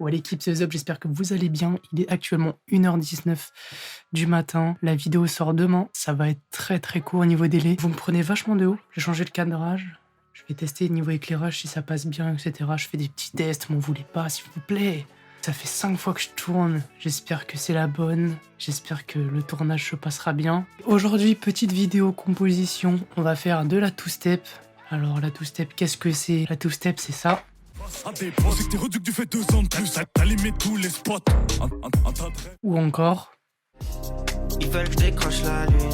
Ouais, l'équipe The Up, j'espère que vous allez bien. Il est actuellement 1h19 du matin. La vidéo sort demain. Ça va être très court au niveau délai. Vous me prenez vachement de haut. J'ai changé le cadrage. Je vais tester niveau éclairage si ça passe bien, etc. Je fais des petits tests. M'en voulez pas, s'il vous plaît. Ça fait 5 fois que je tourne. J'espère que c'est la bonne. J'espère que le tournage se passera bien. Aujourd'hui, petite vidéo composition. On va faire de la two-step. Alors, la two-step, qu'est-ce que c'est? La two-step, c'est ça. Ou encore. Ils veulent que je décroche la lune.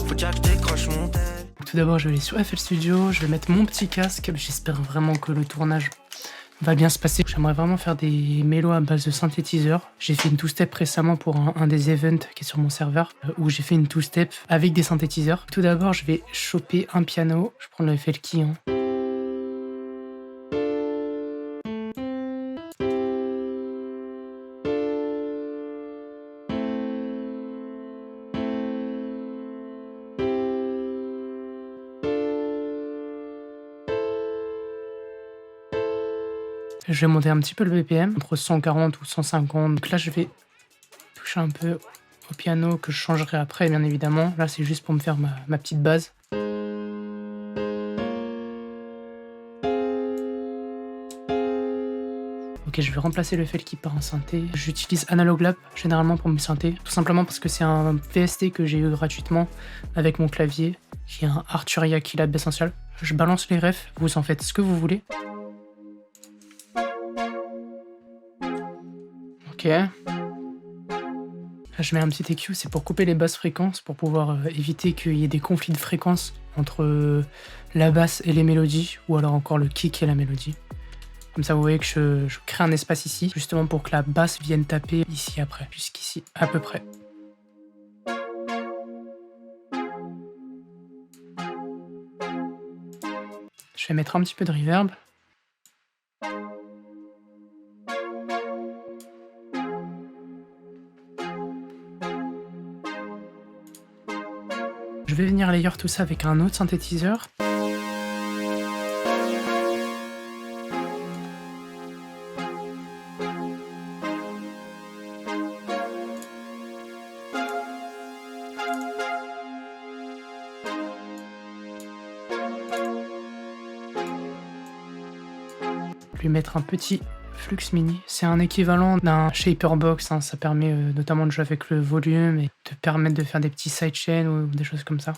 Faut dire que je décroche mon tel. Tout d'abord, je vais aller sur FL Studio. Je vais mettre mon petit casque. J'espère vraiment que le tournage va bien se passer. J'aimerais vraiment faire des mélos à base de synthétiseurs. J'ai fait une two-step récemment pour un des events qui est sur mon serveur où j'ai fait une two-step avec des synthétiseurs. Tout d'abord, je vais choper un piano. Je prends le FL Key. Je vais monter un petit peu le BPM, entre 140 ou 150. Donc là, je vais toucher un peu au piano que je changerai après, bien évidemment. Là, c'est juste pour me faire ma petite base. Ok, je vais remplacer le FL Key par un synthé. J'utilise Analog Lab généralement pour mes synthés, tout simplement parce que c'est un VST que j'ai eu gratuitement avec mon clavier, qui est un Arturia Keylab Essential. Je balance les refs, vous en faites ce que vous voulez. Ok. Là, je mets un petit EQ, c'est pour couper les basses fréquences, pour pouvoir éviter qu'il y ait des conflits de fréquences entre la basse et les mélodies, ou alors encore le kick et la mélodie. Comme ça, vous voyez que je crée un espace ici, justement pour que la basse vienne taper ici après, jusqu'ici, à peu près. Je vais mettre un petit peu de reverb. Je vais venir layer tout ça avec un autre synthétiseur. Lui mettre un petit Flux Mini. C'est un équivalent d'un Shaper Box, hein. Ça permet notamment de jouer avec le volume et de permettre de faire des petits sidechains ou des choses comme ça.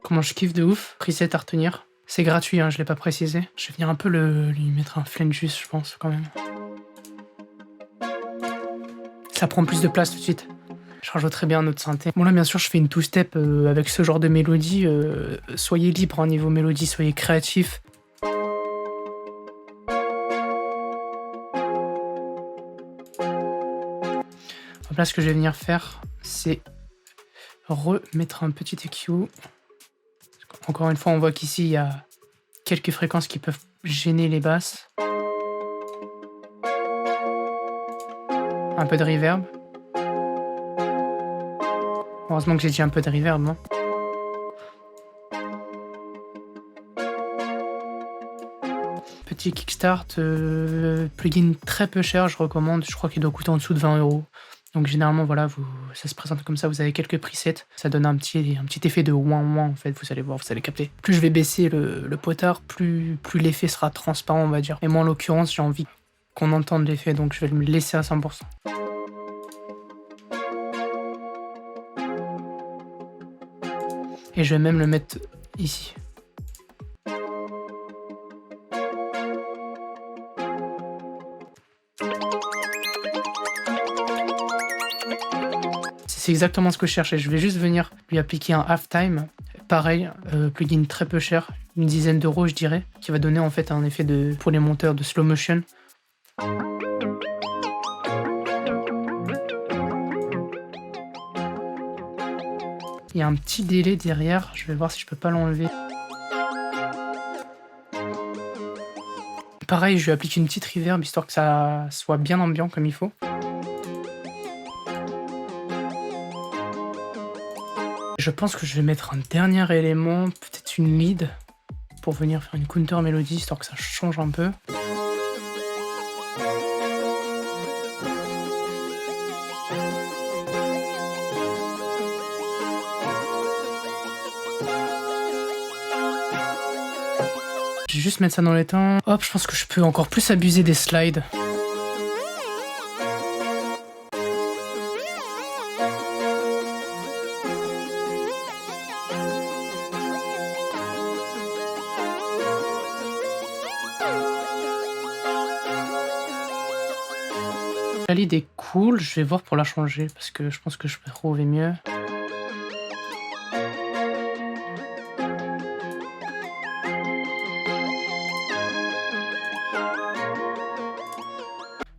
Comment je kiffe de ouf. Preset à retenir. C'est gratuit, hein, je l'ai pas précisé. Je vais venir un peu lui mettre un flenjus, je pense, quand même. Ça prend plus de place tout de suite. Je rajouterai bien un autre synthé. Bon là, bien sûr, je fais une two-step avec ce genre de mélodie. Soyez libre au niveau mélodie, soyez créatif. Donc là, ce que je vais venir faire, c'est remettre un petit EQ. Encore une fois, on voit qu'ici, il y a quelques fréquences qui peuvent gêner les basses. Un peu de reverb. Heureusement que j'ai dit un peu de reverb, hein. Petit kickstart, plugin très peu cher, je recommande. Je crois qu'il doit coûter en dessous de 20 €. Donc généralement, voilà, ça se présente comme ça, vous avez quelques presets. Ça donne un petit effet de ouin en fait, vous allez voir, vous allez capter. Plus je vais baisser le potard, plus l'effet sera transparent, on va dire. Et moi, en l'occurrence, j'ai envie qu'on entende l'effet, donc je vais me laisser à 100%. Et je vais même le mettre ici. C'est exactement ce que je cherchais. Je vais juste venir lui appliquer un halftime. Pareil, plugin très peu cher, une dizaine d'euros je dirais, qui va donner en fait un effet pour les monteurs de slow motion. Il y a un petit délai derrière, je vais voir si je peux pas l'enlever. Pareil, je lui applique une petite reverb histoire que ça soit bien ambiant comme il faut. Je pense que je vais mettre un dernier élément, peut-être une lead, pour venir faire une counter mélodie, histoire que ça change un peu. Je vais juste mettre ça dans les temps. Hop, je pense que je peux encore plus abuser des slides. La lead est cool, je vais voir pour la changer parce que je pense que je peux trouver mieux.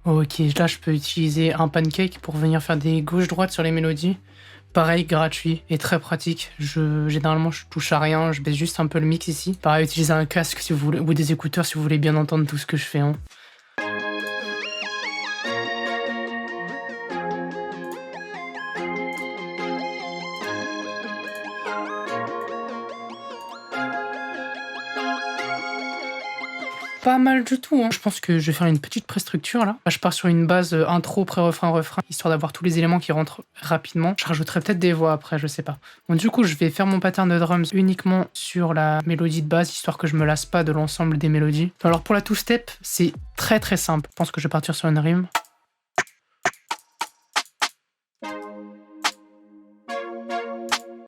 Ok, là je peux utiliser un pancake pour venir faire des gauche-droite sur les mélodies. Pareil, gratuit et très pratique. Généralement, je touche à rien, je baisse juste un peu le mix ici. Pareil, utiliser un casque si vous voulez, ou des écouteurs si vous voulez bien entendre tout ce que je fais. Hein. Pas mal du tout, hein. Je pense que je vais faire une petite pré-structure là. Je pars sur une base intro, pré-refrain, refrain, histoire d'avoir tous les éléments qui rentrent rapidement. Je rajouterai peut-être des voix après, je sais pas. Bon, du coup, je vais faire mon pattern de drums uniquement sur la mélodie de base, histoire que je me lasse pas de l'ensemble des mélodies. Alors pour la two-step, c'est très très simple. Je pense que je vais partir sur une rime.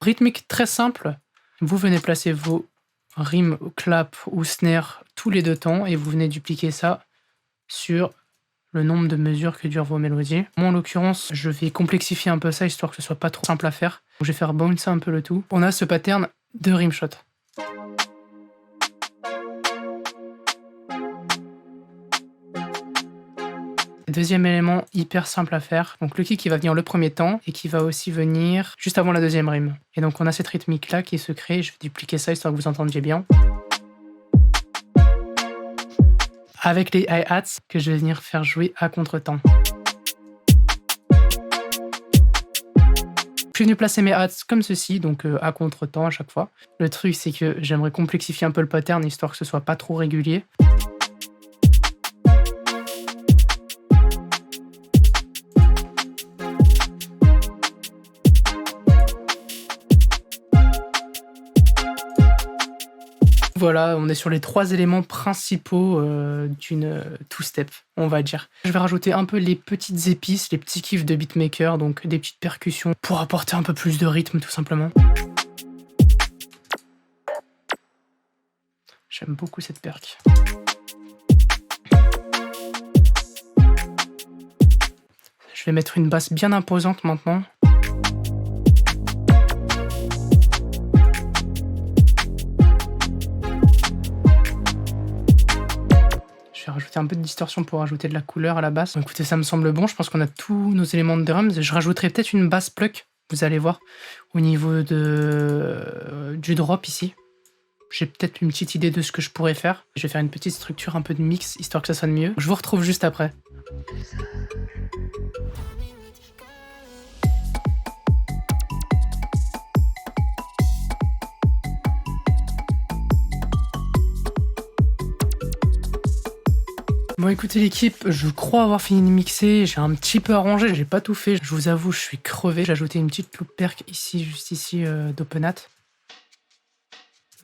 Rythmique très simple. Vous venez placer vos rimes, clap ou snare tous les 2 temps et vous venez dupliquer ça sur le nombre de mesures que durent vos mélodies. Moi en l'occurrence, je vais complexifier un peu ça histoire que ce soit pas trop simple à faire. Je vais faire bouncer un peu le tout. On a ce pattern de rim shot. Deuxième élément hyper simple à faire, donc le kick qui va venir le premier temps et qui va aussi venir juste avant la deuxième rime. Et donc on a cette rythmique là qui se crée, je vais dupliquer ça histoire que vous entendiez bien. Avec les hi-hats que je vais venir faire jouer à contre-temps. Je suis venu placer mes hats comme ceci, donc à contre-temps à chaque fois. Le truc c'est que j'aimerais complexifier un peu le pattern histoire que ce soit pas trop régulier. Voilà, on est sur les 3 éléments principaux d'une two-step, on va dire. Je vais rajouter un peu les petites épices, les petits kiffs de beatmaker, donc des petites percussions pour apporter un peu plus de rythme tout simplement. J'aime beaucoup cette perc. Je vais mettre une basse bien imposante maintenant. Je vais rajouter un peu de distorsion pour rajouter de la couleur à la basse. Donc, écoutez, ça me semble bon. Je pense qu'on a tous nos éléments de drums. Je rajouterai peut-être une basse pluck, vous allez voir, au niveau du drop ici. J'ai peut-être une petite idée de ce que je pourrais faire. Je vais faire une petite structure, un peu de mix, histoire que ça sonne mieux. Je vous retrouve juste après. Bon écoutez l'équipe, je crois avoir fini de mixer, j'ai un petit peu arrangé, j'ai pas tout fait, je vous avoue je suis crevé. J'ai ajouté une petite loupe perc ici, juste ici d'Openat,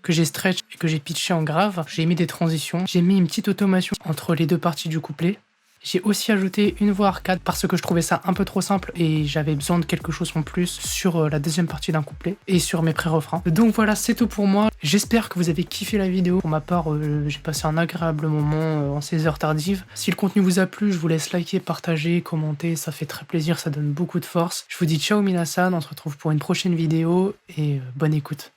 que j'ai stretch et que j'ai pitché en grave. J'ai mis des transitions, j'ai mis une petite automation entre les 2 parties du couplet. J'ai aussi ajouté une voix arcade parce que je trouvais ça un peu trop simple et j'avais besoin de quelque chose en plus sur la deuxième partie d'un couplet et sur mes pré-refrains. Donc voilà, c'est tout pour moi. J'espère que vous avez kiffé la vidéo. Pour ma part, j'ai passé un agréable moment en ces heures tardives. Si le contenu vous a plu, je vous laisse liker, partager, commenter. Ça fait très plaisir, ça donne beaucoup de force. Je vous dis ciao minasan, on se retrouve pour une prochaine vidéo et bonne écoute.